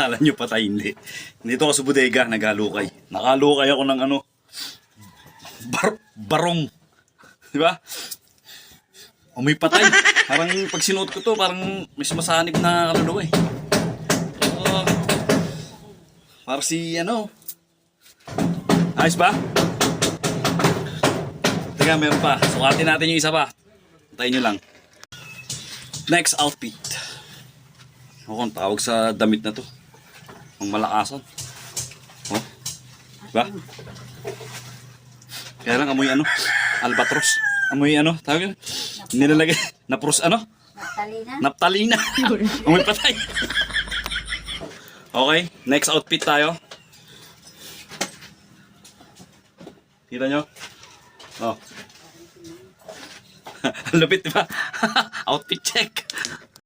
Akala nyo patay, hindi. Dito ako sa bodega, naghalukay. Nakalukay ako ng ano, barong. Di ba? May patay. Parang pag sinuot ko to, parang may sumasanib na kaluluwa eh. Parang si ano. Ayos ba? Teka, meron pa. Sukatin natin yung isa pa. Antayin nyo lang. Next outfit. Ako, tawag sa damit na to. Ang malakasan. Oh. Diba? Kaya lang amoy ano? Albatros. Amoy ano? Tawag yun? Nilalagay. Napros ano? Naptalina. Naptalina. Amoy patay. Okay, next outfit tayo. Kita nyo? Oh. Lupit, diba? Outfit check.